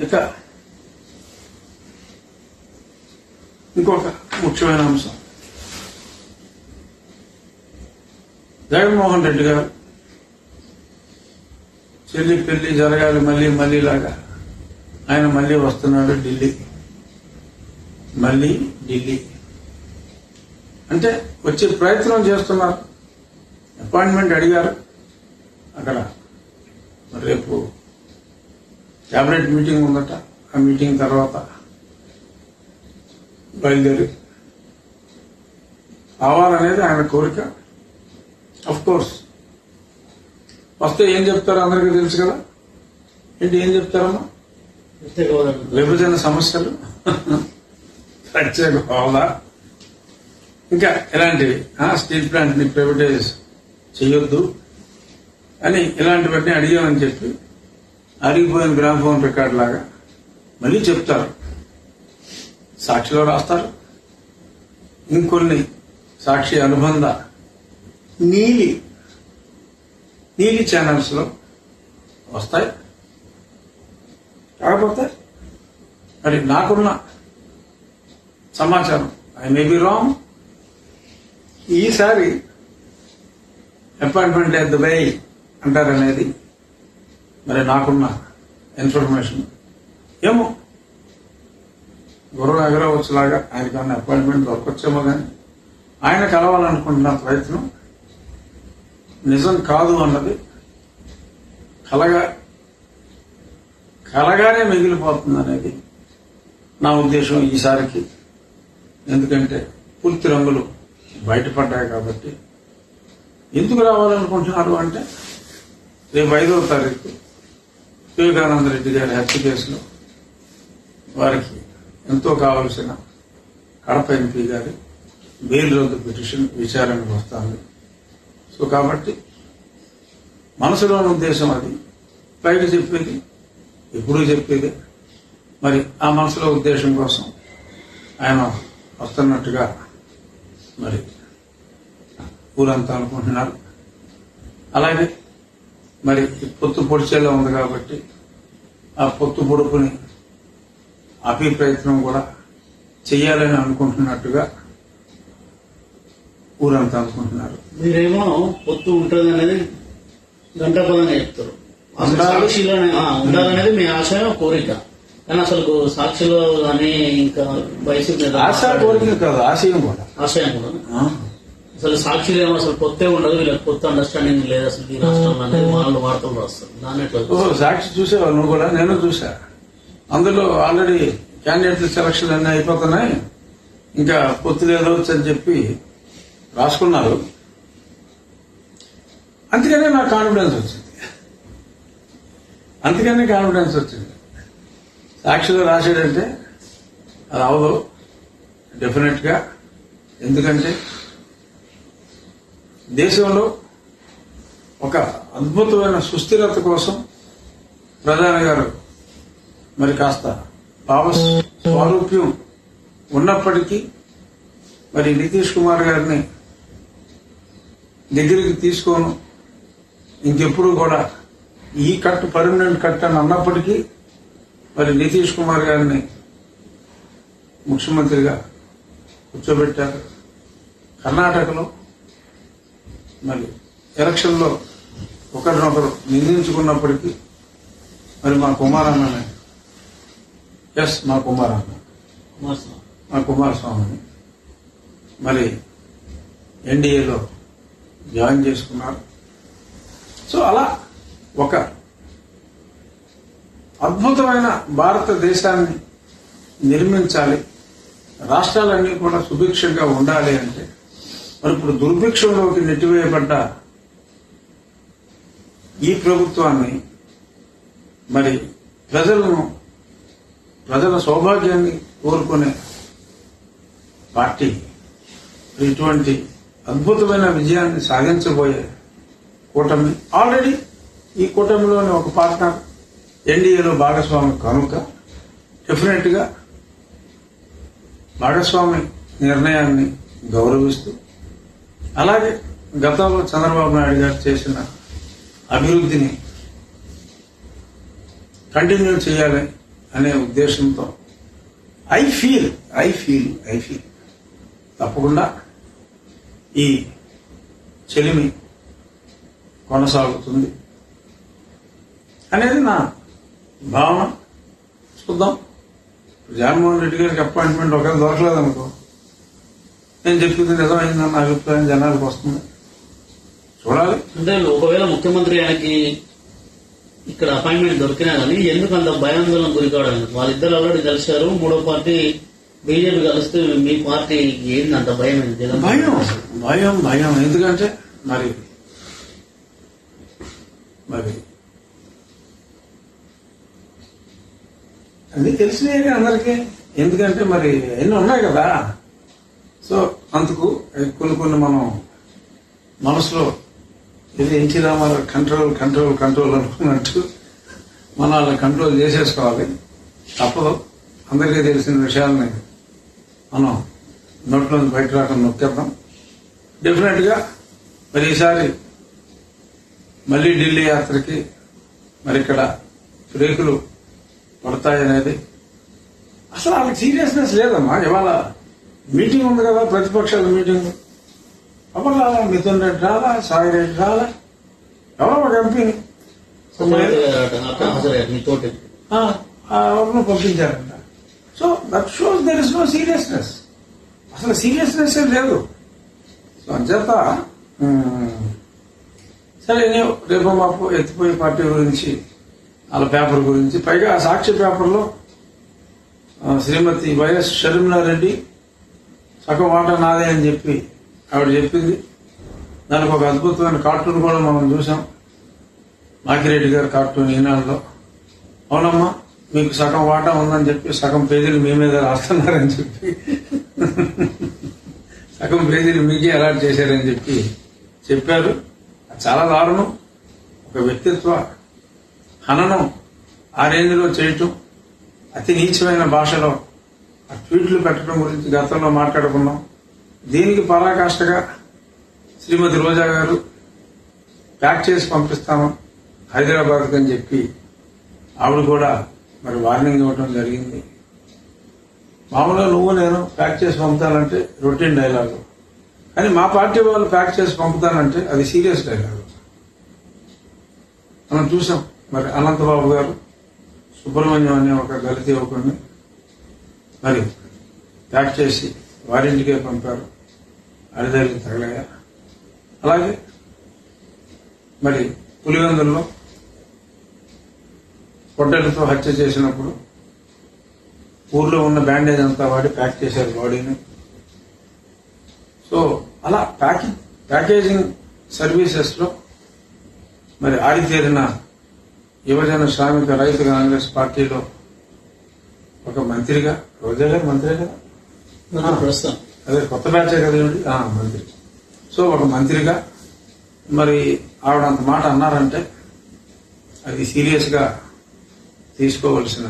ఇక ఇంకొక ముఖ్యమైన అంశం, జగన్మోహన్ రెడ్డి గారు చెల్లి పెళ్లి జరగాలి మళ్ళీలాగా ఆయన మళ్ళీ వస్తున్నాడు ఢిల్లీ అంటే వచ్చే ప్రయత్నం చేస్తున్నారు. అపాయింట్మెంట్ అడిగారు. అక్కడ రేపు క్యాబినెట్ మీటింగ్ ఉందట. ఆ మీటింగ్ తర్వాత బయలుదేరి రావాలనేది ఆయన కోరిక. అఫ్ కోర్స్ వస్తే ఏం చెప్తారో అందరికీ తెలుసు కదా. ఏంటి ఏం చెప్తారమ్మా? విభజన సమస్యలు, ప్రత్యేక హోదా, ఇంకా ఇలాంటివి, స్టీల్ ప్లాంట్ ని ప్రైవేటైజ్ చేయొద్దు అని ఇలాంటివన్నీ అడిగామని చెప్పి అరిగిపోయిన గ్రామ్ఫోన్ రికార్డ్ లాగా మళ్ళీ చెప్తారు. సాక్షిలో రాస్తారు. ఇంకొన్ని సాక్షి అనుబంధ నీలి ఛానల్స్ లో వస్తాయి. కాకపోతే మరి నాకున్న సమాచారం, ఐ మే బి రాంగ్, ఈసారి అపాయింట్మెంట్ ఎట్ ద వే అంటారనేది మరి నాకున్న ఇన్ఫర్మేషన్. ఏమో గుర్రం ఎగరవచ్చులాగా ఆయనకన్నా అపాయింట్మెంట్ దొరకొచ్చేమో కానీ ఆయన కలవాలనుకుంటున్న ప్రయత్నం నిజం కాదు అన్నది కలగానే మిగిలిపోతుంది అనేది నా ఉద్దేశం ఈసారికి. ఎందుకంటే పూర్తి రంగులు బయటపడ్డాయి కాబట్టి. ఎందుకు రావాలనుకుంటున్నారు అంటే రేపు 5వ తారీఖు వివేకానంద రెడ్డి గారి హత్య కేసులో వారికి ఎంతో కావలసిన కడప ఎంపీ గారి బెయిల్ రద్దు పిటిషన్ విచారణకు వస్తుంది. సో కాబట్టి మనసులోని ఉద్దేశం అది, పైకి చెప్పేది ఎప్పుడూ చెప్పేది. మరి ఆ మనసులో ఉద్దేశం కోసం ఆయన వస్తున్నట్టుగా మరి ఊరంతా అనుకుంటున్నారు. అలాగే మరి పొత్తు పొడిచేలా ఉంది కాబట్టి ఆ పొత్తు పొడుపుని ఆపే ప్రయత్నం కూడా చెయ్యాలని అనుకుంటున్నట్టుగా ఊరంతా అనుకుంటున్నారు. మీరేమో పొత్తు ఉంటుంది అనేది గంటపదంగా చెప్తారు. సాక్షిలోనే ఉండాలనేది మీ ఆశయం, కోరిక. కానీ అసలు సాక్షిలో కానీ ఇంకా వైసీపీ ఆశ, కోరిక కాదు, ఆశయం కూడా. అసలు సాక్షిలో ఏమో అసలు పొత్తే ఉండదు, వీళ్ళకి పొత్తు అండర్స్టాండింగ్ లేదు అసలు ఈ రాష్ట్రంలో అనేది వాళ్ళు వార్తలు రాస్తారు. దాని సాక్షి చూసేవాళ్ళు నువ్వు కూడా, నేను చూసా. అందులో ఆల్రెడీ క్యాండిడేట్ల సెలక్షన్ అన్నీ అయిపోతున్నాయి, ఇంకా పొత్తు లేదవచ్చు అని చెప్పి రాసుకున్నారు. అందుకనే నాకు కాన్ఫిడెన్స్ వచ్చింది. సాక్షిలో రాశాడంటే అది అవదు డెఫినెట్ గా. ఎందుకంటే దేశంలో ఒక అద్భుతమైన సుస్థిరత కోసం ప్రధాని గారు మరి కాస్త భావ స్వారూప్యం ఉన్నప్పటికీ మరి నితీష్ కుమార్ గారిని దగ్గరికి తీసుకోను, ఇంకెప్పుడు కూడా ఈ కట్ పర్మనెంట్ కట్ అని అన్నప్పటికీ మరి నితీష్ కుమార్ గారిని ముఖ్యమంత్రిగా కూర్చోబెట్టారు. కర్ణాటకలో మరి ఎలక్షన్లో ఒకరినొకరు నిందించుకున్నప్పటికీ మరి మా కుమారస్వామిని మరి ఎన్డీఏలో జాయిన్ చేసుకున్నారు. సో అలా ఒక అద్భుతమైన భారతదేశాన్ని నిర్మించాలి, రాష్ట్రాలన్నీ కూడా సుభిక్షంగా ఉండాలి అంటే మరి ఇప్పుడు దుర్భిక్షంలోకి నెట్టివేయబడ్డ ఈ ప్రభుత్వాన్ని మరి ప్రజల సౌభాగ్యాన్ని కోరుకునే పార్టీ ఇటువంటి అద్భుతమైన విజయాన్ని సాధించబోయే కూటమి, ఆల్రెడీ ఈ కూటమిలోని ఒక పార్ట్నర్ ఎన్డీఏలో భాగస్వామి కనుక డెఫినెట్ గా భాగస్వామి నిర్ణయాన్ని గౌరవిస్తూ, అలాగే గతంలో చంద్రబాబు నాయుడు గారు చేసిన అభివృద్ధిని కంటిన్యూ చేయాలి అనే ఉద్దేశంతో ఐ ఫీల్ తప్పకుండా ఈ చెలిమి కొనసాగుతుంది అనేది నా భావన. చూద్దాం. జగన్మోహన్ రెడ్డి గారికి అపాయింట్మెంట్ ఒకవేళ దొరకలేదనుకో, నేను చెప్పింది నిజమైందన్న అభిప్రాయం జనాలకు వస్తుంది. చూడాలి. అంటే ఒకవేళ ముఖ్యమంత్రి ఆయనకి ఇక్కడ అపాయింట్మెంట్ దొరికినా కానీ ఎందుకు అంత భయాందోళన గురికావడం? వాళ్ళిద్దరు ఆల్రెడీ కలిశారు, మూడో పార్టీ బీజేపీ కలిస్తే మీ పార్టీ ఏంది అంత భయం? భయం ఎందుకంటే మరి అన్ని తెలిసినాయి అందరికీ. ఎందుకంటే మరి ఎన్ని ఉన్నాయి కదా. సో అందుకు కొన్ని మనం మనసులో ఇది ఎన్టీ రామారావు కంట్రోల్ అనుకున్నట్టు మనం వాళ్ళని కంట్రోల్ చేసేసుకోవాలి. తప్పదు. అందరికీ తెలిసిన విషయాలని మనం నోట్లో బయట రాకుండా నొక్కేద్దాం. డెఫినెట్ గా మరి ఈసారి మళ్లీ ఢిల్లీ యాత్రకి మరి ఇక్కడ బ్రేకులు పడతాయనేది అసలు వాళ్ళకి సీరియస్నెస్ లేదమ్మా. ఇవాళ మీటింగ్ ఉంది కదా, ప్రతిపక్షాల మీటింగ్. అప్పుడు రాలా, మిథున్ రెడ్డి రాలా, సాయి రెడ్డి రాలా, ఎవరో ఒక ఎంపీని ఎవరినో పంపించారంట. So that shows there is no seriousness. అసలు సీరియస్నెస్ ఏం లేదు. సో అంచేత సరే రేపు మాపు ఎత్తిపోయే పార్టీ గురించి, వాళ్ళ పేపర్ గురించి, పైగా ఆ సాక్షి పేపర్లో శ్రీమతి వైఎస్ షర్మిలారెడ్డి సగం వాటా నాదే అని చెప్పి ఆవిడ చెప్పింది. దానికి ఒక అద్భుతమైన కార్టూన్ కూడా మనం చూసాం. మాకిరెడ్డి గారి కార్టూన్ ఈనాడులో. అవునమ్మా, మీకు సగం వాటా ఉందని చెప్పి సగం పేజీలు మీ మీద రాస్తున్నారని చెప్పి, సగం పేజీలు మీకే అలాట్ చేశారని చెప్పి చెప్పారు. చాలా దారుణం. ఒక వ్యక్తిత్వ హననం ఆ రేంజ్లో చేయటం, అతి నీచమైన భాషలో ఆ ట్వీట్లు పెట్టడం గురించి గతంలో మాట్లాడుకున్నాం. దీనికి పరాకాష్ఠగా శ్రీమతి రోజా గారు ప్యాక్ చేసి పంపిస్తాము హైదరాబాద్కి అని చెప్పి ఆవిడ కూడా మరి వార్నింగ్ ఇవ్వడం జరిగింది. మామూలుగా నువ్వు నేను ప్యాక్ చేసి పంపుతానంటే రొటీన్ డైలాగు, కానీ మా పార్టీ వాళ్ళు ప్యాక్ చేసి పంపుతానంటే అది సీరియస్ డైలాగు. మనం చూసాం. మరి అనంతబాబు గారు సుబ్రహ్మణ్యం అనే ఒక దళిత యువకుడిని మరి ప్యాక్ చేసి వారింటికే పంపారు. అడిదరికి తగలగా. అలాగే మరి పులివెందుల్లో పొట్టెలతో హత్య చేసినప్పుడు ఊర్లో ఉన్న బ్యాండేజ్ అంతా వాడి ప్యాక్ చేశారు బాడీని. సో అలా ప్యాకేజింగ్ సర్వీసెస్ లో మరి ఆరితేరిన యువజన శ్రామిక రైతు కాంగ్రెస్ పార్టీలో ఒక మంత్రిగా, రోజా గారు మంత్రి కదా, అదే కొత్త బ్యాచే కదండి మంత్రి. సో ఒక మంత్రిగా మరి ఆవిడ అంత మాట అన్నారంటే అది సీరియస్ గా తీసుకోవలసిన